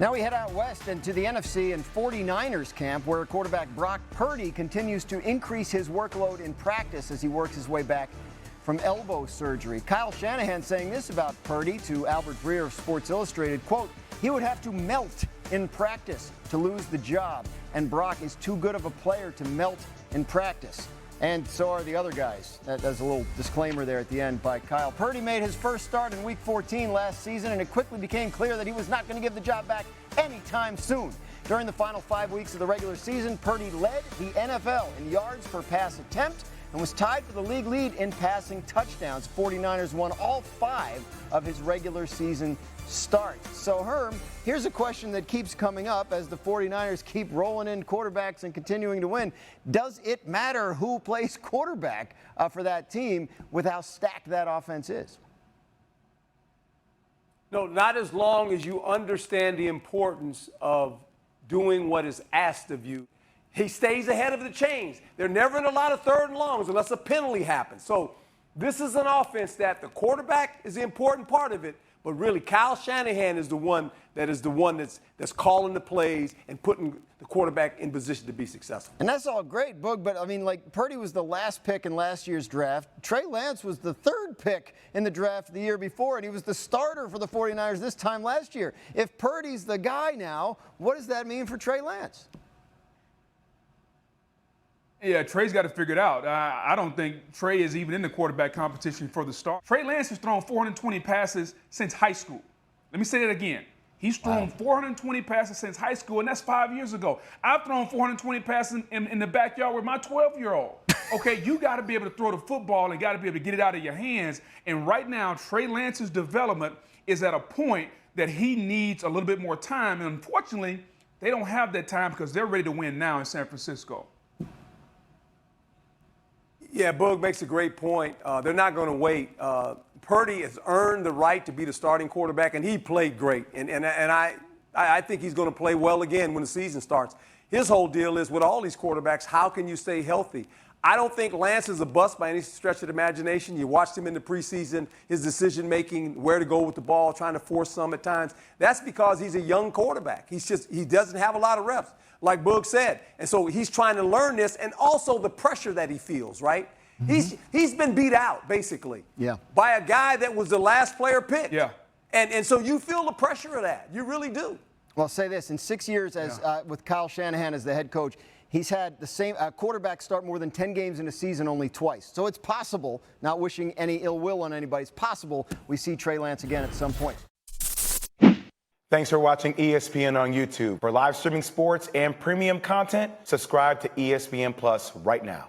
Now we head out west and to the NFC and 49ers camp, where quarterback Brock Purdy continues to increase his workload in practice as he works his way back from elbow surgery. Kyle Shanahan saying this about Purdy to Albert Breer of Sports Illustrated, quote, "He would have to melt in practice to lose the job, and Brock is too good of a player to melt in practice. And so are the other guys." That's a little disclaimer there at the end by Kyle. Purdy made his first start in Week 14 last season, and it quickly became clear that he was not going to give the job back anytime soon. During the final 5 weeks of the regular season, Purdy led the NFL in yards per pass attempt and was tied for the league lead in passing touchdowns. 49ers won all 5 of his regular season starts. So, Herm, here's a question that keeps coming up as the 49ers keep rolling in quarterbacks and continuing to win. Does it matter who plays quarterback for that team with how stacked that offense is? No, not as long as you understand the importance of doing what is asked of you. He stays ahead of the chains. They're never in a lot of third and longs unless a penalty happens. So this is an offense that the quarterback is the important part of it, but really Kyle Shanahan is the one that's calling the plays and putting the quarterback in position to be successful. And that's all great, Boog, but I mean, like, Purdy was the last pick in last year's draft. Trey Lance was the 3rd pick in the draft the year before, and he was the starter for the 49ers this time last year. If Purdy's the guy now, what does that mean for Trey Lance? Yeah, Trey's got to figure it out. I don't think Trey is even in the quarterback competition for the start. Trey Lance has thrown 420 passes since high school. Let me say that again. He's thrown 420 passes since high school, and that's 5 years ago. I've thrown 420 passes in the backyard with my 12-year-old. Okay, you got to be able to throw the football and got to be able to get it out of your hands. And right now, Trey Lance's development is at a point that he needs a little bit more time. And unfortunately, they don't have that time because they're ready to win now in San Francisco. Yeah, Boog makes a great point. They're not going to wait. Purdy has earned the right to be the starting quarterback, and he played great. And I think he's going to play well again when the season starts. His whole deal is with all these quarterbacks, how can you stay healthy? I don't think Lance is a bust by any stretch of the imagination. You watched him in the preseason, his decision-making, where to go with the ball, trying to force some at times. That's because he's a young quarterback. He doesn't have a lot of reps, like Boog said. And so he's trying to learn this, and also the pressure that he feels, right? Mm-hmm. He's been beat out, basically, by a guy that was the last player picked. Yeah. And so you feel the pressure of that. You really do. Well, I'll say this. In 6 years with Kyle Shanahan as the head coach, he's had the same quarterback start more than 10 games in a season only twice. So it's possible, not wishing any ill will on anybody, it's possible we see Trey Lance again at some point. Thanks for watching ESPN on YouTube. For live streaming sports and premium content, subscribe to ESPN Plus right now.